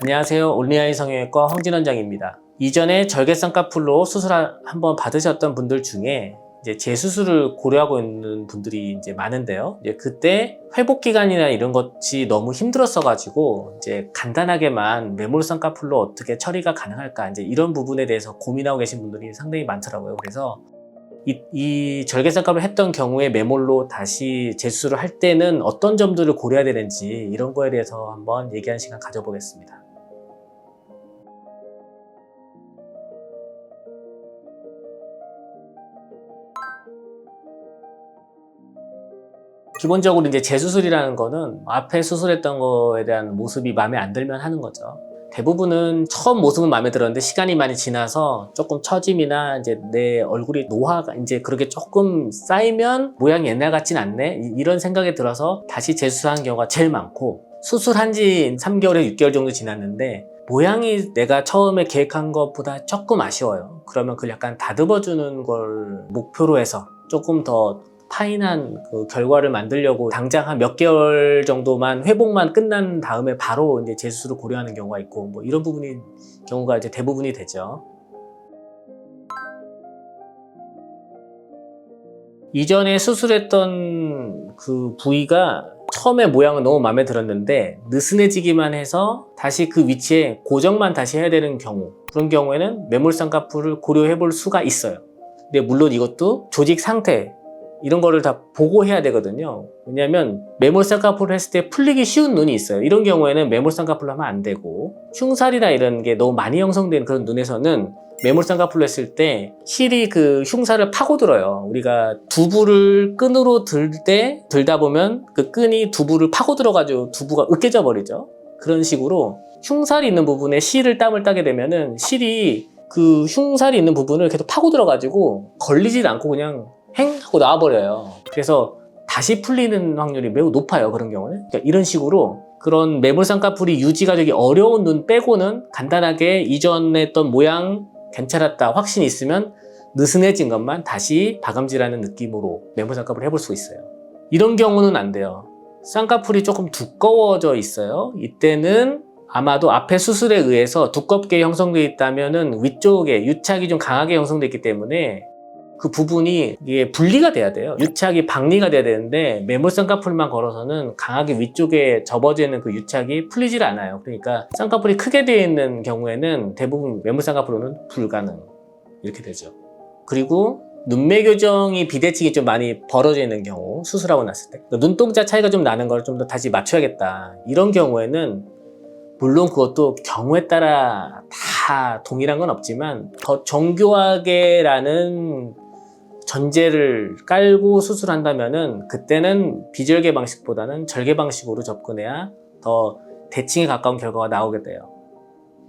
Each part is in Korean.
안녕하세요. 올리아이 성형외과 황진 원장입니다. 이전에 절개쌍꺼풀로 수술 한번 받으셨던 분들 중에 이제 재수술을 고려하고 있는 분들이 이제 많은데요. 이제 그때 회복 기간이나 이런 것이 너무 힘들었어가지고 이제 간단하게만 매몰 쌍꺼풀로 어떻게 처리가 가능할까 이제 이런 부분에 대해서 고민하고 계신 분들이 상당히 많더라고요. 그래서 이 절개쌍꺼풀을 했던 경우에 매몰로 다시 재수술을 할 때는 어떤 점들을 고려해야 되는지 이런 거에 대해서 한번 얘기하는 시간 가져보겠습니다. 기본적으로 이제 재수술이라는 거는 앞에 수술했던 거에 대한 모습이 마음에 안 들면 하는 거죠. 대부분은 처음 모습은 마음에 들었는데 시간이 많이 지나서 조금 처짐이나 이제 내 얼굴이 노화가 이제 그렇게 조금 쌓이면 모양이 옛날 같진 않네 이런 생각이 들어서 다시 재수술하는 경우가 제일 많고, 수술한 지 3개월에서 6개월 정도 지났는데 모양이 내가 처음에 계획한 것보다 조금 아쉬워요. 그러면 그걸 약간 다듬어 주는 걸 목표로 해서 조금 더 파인한 그 결과를 만들려고 당장 한 몇 개월 정도만 회복만 끝난 다음에 바로 이제 재수술을 고려하는 경우가 있고, 뭐 이런 경우가 이제 대부분이 되죠. 이전에 수술했던 그 부위가 처음에 모양은 너무 마음에 들었는데 느슨해지기만 해서 다시 그 위치에 고정만 다시 해야 되는 경우, 그런 경우에는 매몰 쌍꺼풀을 고려해 볼 수가 있어요. 근데 물론 이것도 조직 상태 이런 거를 다 보고 해야 되거든요. 왜냐하면 매몰 쌍꺼풀을 했을 때 풀리기 쉬운 눈이 있어요. 이런 경우에는 매몰 쌍꺼풀로 하면 안 되고, 흉살이나 이런 게 너무 많이 형성된 그런 눈에서는 매몰 쌍꺼풀로 했을 때 실이 그 흉살을 파고들어요. 우리가 두부를 끈으로 들다 보면 그 끈이 두부를 파고들어가지고 두부가 으깨져 버리죠. 그런 식으로 흉살이 있는 부분에 실을 땀을 따게 되면은 실이 그 흉살이 있는 부분을 계속 파고들어가지고 걸리질 않고 그냥 행 하고 나와버려요. 그래서 다시 풀리는 확률이 매우 높아요. 그런 경우는. 그러니까 이런 식으로 그런 매몰 쌍꺼풀이 유지가 되기 어려운 눈 빼고는 간단하게 이전에 했던 모양 괜찮았다 확신이 있으면 느슨해진 것만 다시 박음질하는 느낌으로 매몰 쌍꺼풀을 해볼 수 있어요. 이런 경우는 안 돼요. 쌍꺼풀이 조금 두꺼워져 있어요. 이때는 아마도 앞에 수술에 의해서 두껍게 형성되어 있다면은 위쪽에 유착이 좀 강하게 형성되어 있기 때문에 그 부분이 이게 분리가 돼야 돼요. 유착이 박리가 돼야 되는데 매몰 쌍꺼풀만 걸어서는 강하게 위쪽에 접어져 있는 그 유착이 풀리질 않아요. 그러니까 쌍꺼풀이 크게 되어 있는 경우에는 대부분 매몰 쌍꺼풀로는 불가능, 이렇게 되죠. 그리고 눈매 교정이 비대칭이 좀 많이 벌어져 있는 경우, 수술하고 났을 때 눈동자 차이가 좀 나는 걸 좀 더 다시 맞춰야겠다, 이런 경우에는 물론 그것도 경우에 따라 다 동일한 건 없지만 더 정교하게라는 전제를 깔고 수술한다면은 그때는 비절개 방식보다는 절개 방식으로 접근해야 더 대칭에 가까운 결과가 나오게 돼요.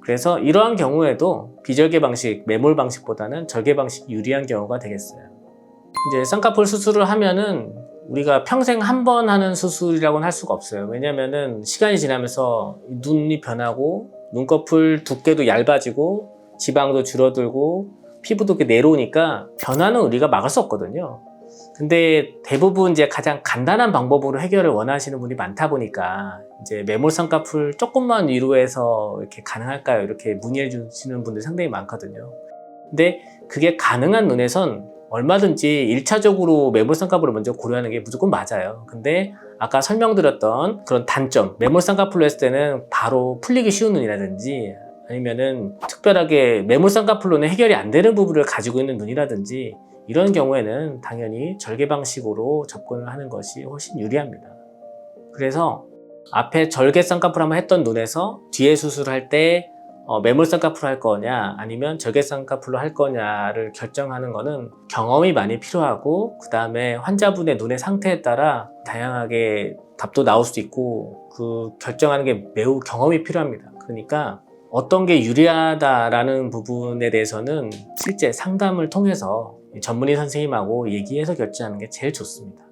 그래서 이러한 경우에도 비절개 방식, 매몰 방식보다는 절개 방식이 유리한 경우가 되겠어요. 이제 쌍꺼풀 수술을 하면은 우리가 평생 한 번 하는 수술이라고는 할 수가 없어요. 왜냐면은 시간이 지나면서 눈이 변하고 눈꺼풀 두께도 얇아지고 지방도 줄어들고 피부도 이렇게 내려오니까 변화는 우리가 막을 수 없거든요. 근데 대부분 이제 가장 간단한 방법으로 해결을 원하시는 분이 많다 보니까 이제 매몰 쌍꺼풀 조금만 위로 해서 이렇게 가능할까요? 이렇게 문의해 주시는 분들이 상당히 많거든요. 근데 그게 가능한 눈에선 얼마든지 1차적으로 매몰 쌍꺼풀을 먼저 고려하는 게 무조건 맞아요. 근데 아까 설명드렸던 그런 단점, 매몰 쌍꺼풀로 했을 때는 바로 풀리기 쉬운 눈이라든지 아니면은 특별하게 매몰 쌍꺼풀로는 해결이 안 되는 부분을 가지고 있는 눈이라든지 이런 경우에는 당연히 절개 방식으로 접근을 하는 것이 훨씬 유리합니다. 그래서 앞에 절개 쌍꺼풀 한번 했던 눈에서 뒤에 수술할 때 매몰 쌍꺼풀 할 거냐 아니면 절개 쌍꺼풀로 할 거냐를 결정하는 거는 경험이 많이 필요하고, 그 다음에 환자분의 눈의 상태에 따라 다양하게 답도 나올 수도 있고 그 결정하는 게 매우 경험이 필요합니다. 그러니까 어떤 게 유리하다라는 부분에 대해서는 실제 상담을 통해서 전문의 선생님하고 얘기해서 결정하는 게 제일 좋습니다.